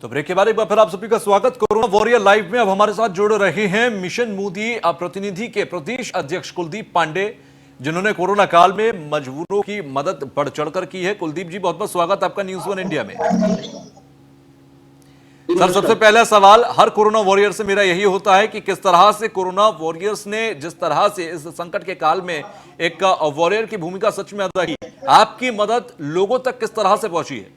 तो ब्रेक के बाद एक बार फिर आप सभी का स्वागत। कोरोना वॉरियर लाइव में अब हमारे साथ जुड़ रहे हैं मिशन मोदी प्रतिनिधि के प्रदेश अध्यक्ष कुलदीप पांडे, जिन्होंने कोरोना काल में मजबूरों की मदद बढ़ चढ़कर की है। कुलदीप जी, बहुत बहुत स्वागत आपका न्यूज़ वन इंडिया में। सर, सबसे पहला सवाल हर कोरोना वॉरियर से मेरा यही होता है कि किस तरह से कोरोना वॉरियर्स ने जिस तरह से इस संकट के काल में एक वॉरियर की भूमिका सच में अदा की, आपकी मदद लोगों तक किस तरह से पहुंची है?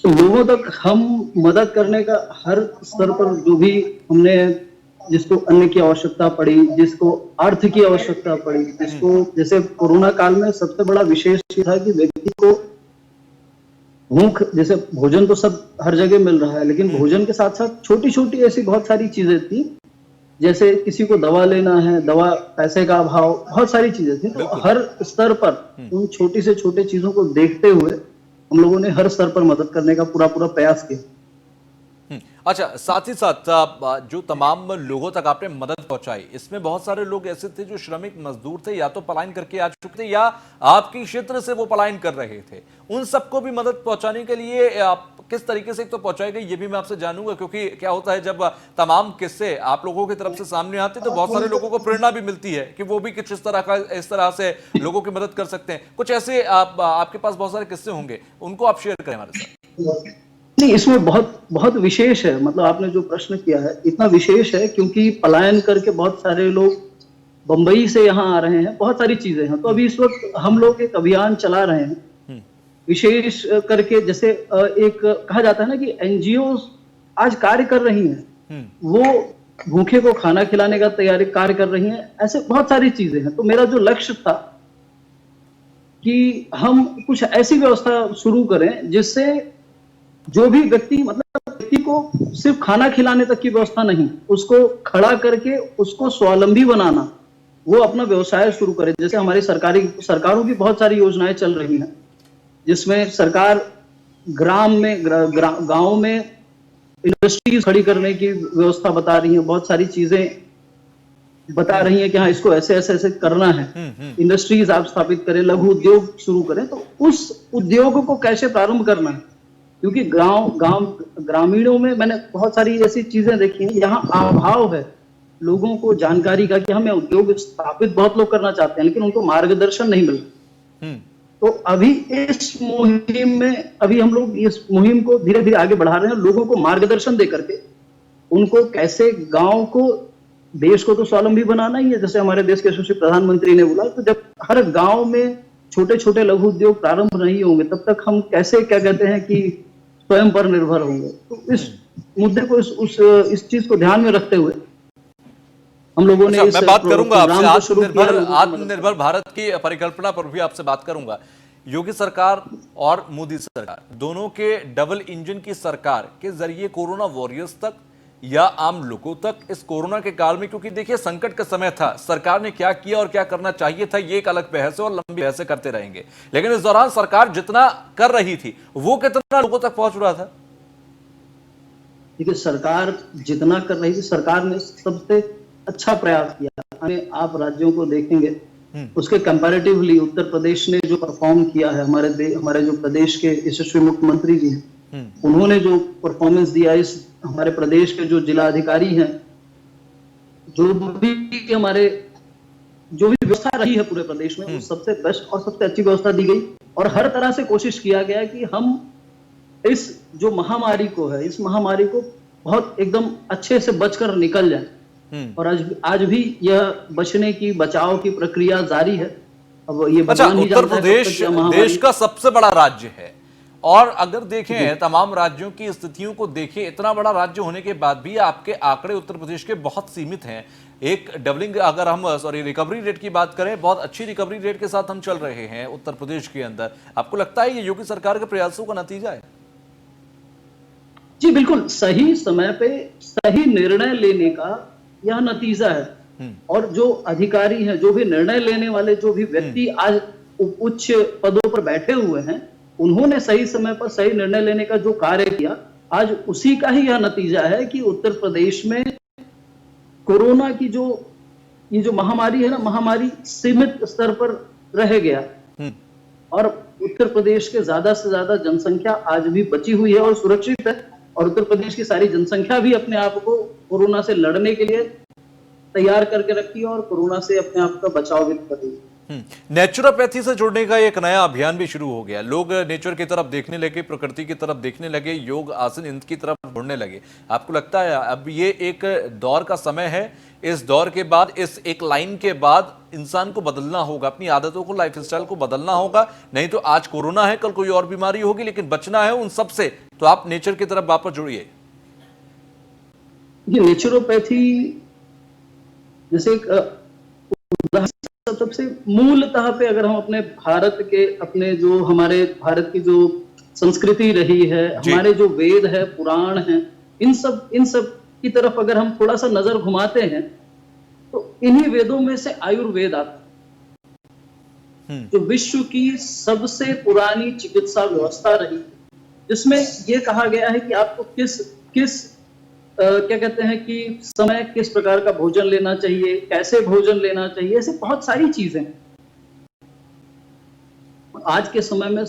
लोगों तक हम मदद करने का हर स्तर पर जो भी हमने, जिसको अन्न की आवश्यकता पड़ी, जिसको अर्थ की आवश्यकता पड़ी, जिसको जैसे कोरोना काल में सबसे बड़ा विशेष था कि व्यक्ति को भूख, जैसे भोजन तो सब हर जगह मिल रहा है, लेकिन भोजन के साथ साथ छोटी छोटी ऐसी बहुत सारी चीजें थी, जैसे किसी को दवा लेना है, दवा, पैसे का अभाव, बहुत सारी चीजें थी। तो हर स्तर पर उन छोटी से छोटे चीजों को देखते हुए हम लोगों ने हर स्तर पर मदद करने का पूरा प्रयास किया। अच्छा, साथ ही साथ जो तमाम लोगों तक आपने मदद पहुंचाई, इसमें बहुत सारे लोग ऐसे थे जो श्रमिक मजदूर थे, या तो पलायन करके आ चुके थे या आपकी क्षेत्र से वो पलायन कर रहे थे। उन सबको भी मदद पहुंचाने के लिए किस तरीके से तो पहुंचाई गई, ये भी मैं आपसे जानूंगा, क्योंकि क्या होता है जब तमाम किस्से आप लोगों की तरफ से सामने आते तो बहुत सारे लोगों को प्रेरणा भी मिलती है कि वो भी कुछ इस तरह से लोगों की मदद कर सकते हैं। कुछ ऐसे आपके पास बहुत सारे किस्से होंगे, उनको आप शेयर करें हमारे साथ। नहीं, इसमें बहुत बहुत विशेष है, मतलब आपने जो प्रश्न किया है इतना विशेष है क्योंकि पलायन करके बहुत सारे लोग बंबई से यहाँ आ रहे हैं, बहुत सारी चीजें हैं। तो अभी इस वक्त हम लोग एक अभियान चला रहे हैं विशेष करके, जैसे एक कहा जाता है ना कि एनजीओ आज कार्य कर रही हैं, वो भूखे को खाना खिलाने का तैयारी कार्य कर रही हैं, ऐसे बहुत सारी चीजें हैं। तो मेरा जो लक्ष्य था कि हम कुछ ऐसी व्यवस्था शुरू करें जिससे जो भी व्यक्ति, मतलब व्यक्ति को सिर्फ खाना खिलाने तक की व्यवस्था नहीं, उसको खड़ा करके उसको स्वावलंबी बनाना, वो अपना व्यवसाय शुरू करे। जैसे हमारी सरकारों की बहुत सारी योजनाएं चल रही हैं, जिसमें सरकार गांव में इंडस्ट्रीज खड़ी करने की व्यवस्था बता रही है, बहुत सारी चीजें बता रही है कि हाँ, इसको ऐसे ऐसे ऐसे करना है, इंडस्ट्रीज आप स्थापित करें, लघु उद्योग शुरू करें। तो उस उद्योग को कैसे प्रारंभ करना है, क्योंकि ग्रामीणों में मैंने बहुत सारी ऐसी चीजें देखी हैं, यहाँ अभाव है लोगों को जानकारी का कि हमें उद्योग स्थापित बहुत लोग करना चाहते हैं, लेकिन उनको मार्गदर्शन नहीं मिल रहा। तो अभी इस मुहिम में, अभी हम लोग इस मुहिम को धीरे धीरे आगे बढ़ा रहे हैं, लोगों को मार्गदर्शन दे करके उनको कैसे गांव को, देश को तो स्वावलंबी बनाना ही है, जैसे हमारे देश के यशस्वी प्रधानमंत्री ने बोला। तो जब हर गांव में छोटे छोटे लघु उद्योग प्रारंभ नहीं होंगे, तब तक हम कैसे, क्या कहते हैं कि स्वयं पर निर्भर होंगे। तो इस मुद्दे को, इस चीज को ध्यान में रखते हुए हम लोगों ने मैं बात करूंगा आपसे आत्मनिर्भर भारत की परिकल्पना पर भी आपसे बात करूंगा। योगी सरकार और मोदी सरकार दोनों के डबल इंजन की सरकार के जरिए कोरोना वॉरियर्स तक या आम लोगों तक इस कोरोना के काल में, क्योंकि देखिए संकट का समय था, सरकार ने क्या किया और क्या करना चाहिए था ये एक अलग बहस है और लंबी बहसें करते रहेंगे, लेकिन इस दौरान सरकार जितना कर रही थी वो कितना लोगों तक पहुंच रहा था? देखिए, सरकार जितना कर रही थी, सरकार ने सबसे अच्छा प्रयास किया। आप राज्यों को देखेंगे, उसके कंपैरेटिवली उत्तर प्रदेश ने जो परफॉर्म किया है, हमारे जो प्रदेश के यशस्वी मुख्यमंत्री जी हैं, उन्होंने जो परफॉर्मेंस दिया, इस हमारे प्रदेश के जो जिला अधिकारी हैं, जो भी हमारे जो भी व्यवस्था रही है पूरे प्रदेश में, वो सबसे बेस्ट और सबसे अच्छी व्यवस्था दी गई। और हर तरह से कोशिश किया गया कि हम इस जो महामारी को है, इस महामारी को बहुत एकदम अच्छे से बचकर निकल जाए। और आज भी यह बचने की, बचाव की प्रक्रिया जारी है। अब ये उत्तर प्रदेश देश का सबसे बड़ा राज्य है, और अगर देखें तमाम राज्यों की स्थितियों को देखें, इतना बड़ा राज्य होने के बाद भी आपके आंकड़े उत्तर प्रदेश के बहुत सीमित हैं। एक डबलिंग, अगर हम रिकवरी रेट की बात करें, बहुत अच्छी रिकवरी रेट के साथ हम चल रहे हैं उत्तर प्रदेश के अंदर। आपको लगता है ये योगी सरकार के प्रयासों का नतीजा है? जी बिल्कुल, सही समय पे सही निर्णय लेने का यह नतीजा है। और जो अधिकारी हैं, जो भी निर्णय लेने वाले, जो भी व्यक्ति आज उच्च पदों पर बैठे हुए हैं, उन्होंने सही समय पर सही निर्णय लेने का जो कार्य किया, आज उसी का ही यह नतीजा है कि उत्तर प्रदेश में कोरोना की ये जो महामारी है ना, महामारी सीमित स्तर पर रह गया। और उत्तर प्रदेश के ज्यादा से ज्यादा जनसंख्या आज भी बची हुई है और सुरक्षित है, और उत्तर प्रदेश की सारी जनसंख्या भी अपने आप को कोरोना से लड़ने के लिए तैयार करके रखी है और कोरोना से अपने आप का बचाव भी कर रही है। नेचुरोपैथी से जुड़ने का एक नया अभियान भी शुरू हो गया। लोग नेचर की तरफ देखने लगे, प्रकृति की तरफ देखने लगे, योग आसन इनकी तरफ मुड़ने लगे। आपको लगता है अब ये एक दौर का समय है, इस दौर के बाद, इस एक लाइन के बाद इंसान को बदलना होगा, अपनी आदतों को, लाइफस्टाइल को बदलना होगा? नहीं तो आज कोरोना है, कल कोई और बीमारी होगी, लेकिन बचना है उन सब से, तो आप नेचर की तरफ वापस जुड़िए। ये नेचुरोपैथी जैसे एक सबसे मूलतः पे अगर हम अपने भारत के, अपने जो हमारे भारत की जो संस्कृति रही है, हमारे जो वेद है, पुराण है, इन सब की तरफ अगर हम थोड़ा सा नजर घुमाते हैं तो इन्हीं वेदों में से आयुर्वेद आता है, जो विश्व की सबसे पुरानी चिकित्सा व्यवस्था रही, जिसमें यह कहा गया है कि आपको किस क्या कहते हैं कि समय किस प्रकार का भोजन लेना चाहिए, कैसे भोजन लेना चाहिए, ऐसे बहुत सारी चीजें आज के समय में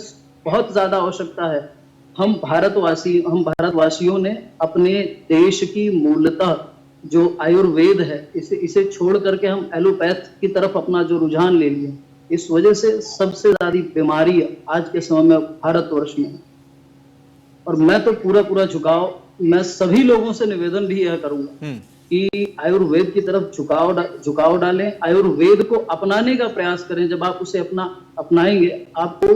बहुत ज्यादा आवश्यकता है। हम भारतवासियों ने अपने देश की मूलतः जो आयुर्वेद है, इसे छोड़ करके हम एलोपैथ की तरफ अपना जो रुझान ले लिए, इस वजह से सबसे ज्यादा बीमारी आज के समय में भारतवर्ष में है। और मैं तो पूरा झुकाव, मैं सभी लोगों से निवेदन भी यह करूंगा कि आयुर्वेद की तरफ झुकाव डालें, आयुर्वेद को अपनाने का प्रयास करें। जब आप उसे अपनाएंगे, आपको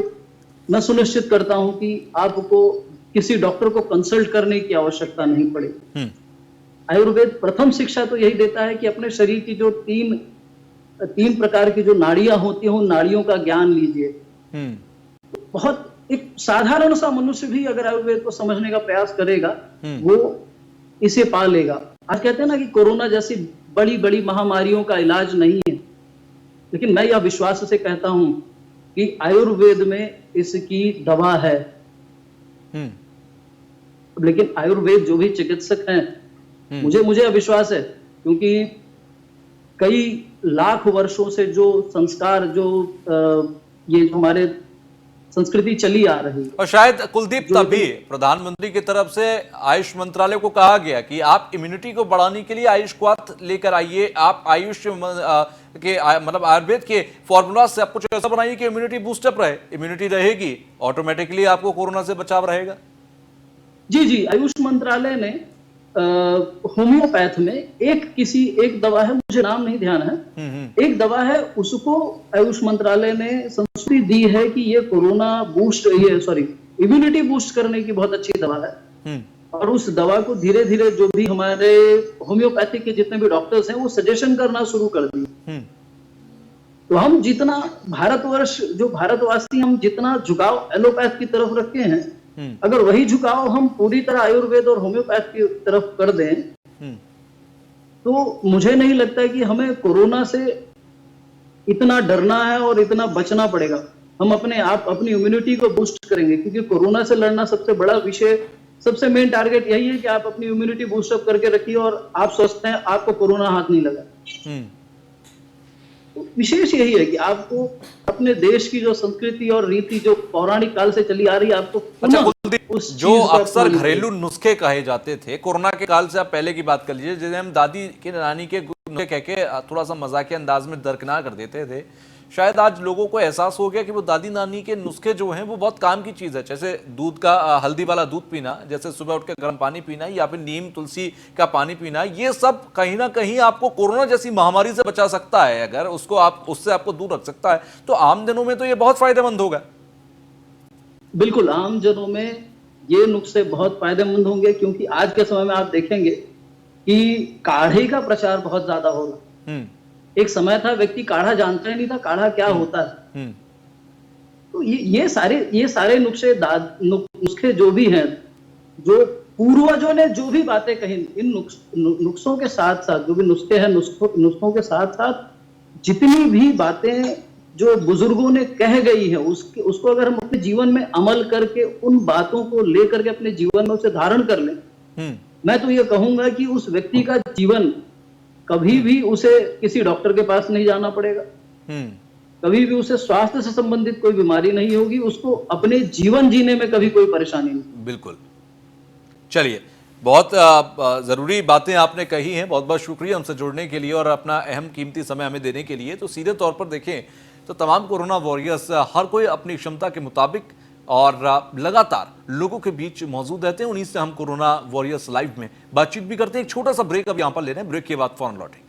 मैं सुनिश्चित करता हूं कि आपको किसी डॉक्टर को कंसल्ट करने की आवश्यकता नहीं पड़ेगी। आयुर्वेद प्रथम शिक्षा तो यही देता है कि अपने शरीर की जो तीन प्रकार की जो नाड़ियां होती हैं, उन नाड़ियों का ज्ञान लीजिए। बहुत एक साधारण सा मनुष्य भी अगर आयुर्वेद को समझने का प्रयास करेगा, वो इसे पा लेगा। आज कहते हैं ना कि कोरोना जैसी बड़ी बड़ी महामारियों का इलाज नहीं है, लेकिन मैं यह विश्वास से कहता हूं कि आयुर्वेद में इसकी दवा है। लेकिन आयुर्वेद जो भी चिकित्सक हैं, मुझे विश्वास है, क्योंकि कई लाख वर्षों से जो संस्कार, जो ये हमारे संस्कृति चली आ रही है। और शायद कुलदीप, तभी प्रधानमंत्री की तरफ से आयुष मंत्रालय को कहा गया कि आप इम्यूनिटी को बढ़ाने के लिए आयुष को लेकर आइए, आप आयुष के मतलब आयुर्वेद के फॉर्मूला से आप कुछ ऐसा बनाइए कि इम्यूनिटी बूस्टअप रहे। इम्यूनिटी रहेगी, ऑटोमेटिकली आपको कोरोना से बचाव रहेगा। जी, आयुष मंत्रालय ने होम्योपैथ में एक दवा है, मुझे नाम नहीं ध्यान है, एक दवा है, उसको आयुष मंत्रालय ने संस्कृति दी है कि ये कोरोना इम्यूनिटी बूस्ट करने की बहुत अच्छी दवा है। और उस दवा को धीरे धीरे जो भी हमारे होम्योपैथिक के जितने भी डॉक्टर्स हैं, वो सजेशन करना शुरू कर दिए। तो हम जितना भारतवासी हम जितना झुकाव एलोपैथ की तरफ रखे हैं, अगर वही झुकाव हम पूरी तरह आयुर्वेद और होम्योपैथ की तरफ कर दें, तो मुझे नहीं लगता कि हमें कोरोना से इतना डरना है और इतना बचना पड़ेगा। हम अपनी इम्यूनिटी को बूस्ट करेंगे, क्योंकि कोरोना से लड़ना सबसे बड़ा विषय, सबसे मेन टारगेट यही है कि आप अपनी इम्यूनिटी बूस्ट अप करके रखिए और आप स्वस्थ हैं, आपको कोरोना हाथ नहीं लगा। तो विशेष यही है कि आपको अपने देश की जो संस्कृति और रीति जो पौराणिक काल से चली आ रही है, आपको जो अक्सर घरेलू नुस्खे कहे जाते थे, कोरोना के काल से आप पहले की बात कर लीजिए, जैसे हम दादी के नानी के नुस्खे कह के थोड़ा सा मजाकिया अंदाज में दरकिनार कर देते थे, शायद आज लोगों को एहसास हो गया कि वो दादी नानी के नुस्खे जो हैं वो बहुत काम की चीज़ है। जैसे दूध का हल्दी वाला दूध पीना, जैसे सुबह उठ के गर्म पानी पीना, या फिर नीम तुलसी का पानी पीना, ये सब कहीं ना कहीं आपको कोरोना जैसी महामारी से बचा सकता है। अगर उससे आपको दूर रख सकता है, तो आम दिनों में तो ये बहुत फायदेमंद होगा। बिल्कुल, आम जनों में ये नुस्खे बहुत फायदेमंद होंगे, क्योंकि आज के समय में आप देखेंगे कि काढ़े का प्रचार बहुत ज्यादा हो रहा है। एक समय था व्यक्ति काढ़ा जानता ही नहीं था काढ़ा क्या होता है। तो ये सारे नुस्खे जो भी हैं, जो पूर्वजों ने जो भी बातें कही, इन नुस्खों के साथ साथ जो भी नुस्खे हैं, नुस्खों के साथ साथ जितनी भी बातें जो बुजुर्गों ने कह गई है, उसको अगर हम अपने जीवन में अमल करके, उन बातों को लेकर के अपने जीवन में उसे धारण कर लें, मैं तो ये कहूंगा कि उस व्यक्ति का जीवन कभी भी उसे किसी डॉक्टर के पास नहीं जाना पड़ेगा। कभी भी उसे स्वास्थ्य से संबंधित कोई बीमारी नहीं होगी, उसको अपने जीवन जीने में कभी कोई परेशानी नहीं। बिल्कुल। चलिए, बहुत ज़रूरी बातें आपने कही हैं। बहुत बहुत शुक्रिया हमसे जुड़ने के लिए और अपना अहम कीमती समय हमें देने के लिए। तो सीधे तौर पर देखें तो तमाम कोरोना वॉरियर्स हर कोई अपनी क्षमता के मुताबिक और लगातार लोगों के बीच मौजूद रहते हैं। उन्हीं से हम कोरोना वॉरियर्स लाइव में बातचीत भी करते हैं। एक छोटा सा ब्रेक अब यहाँ पर ले रहे हैं। ब्रेक के बाद फौरन लौटेंगे।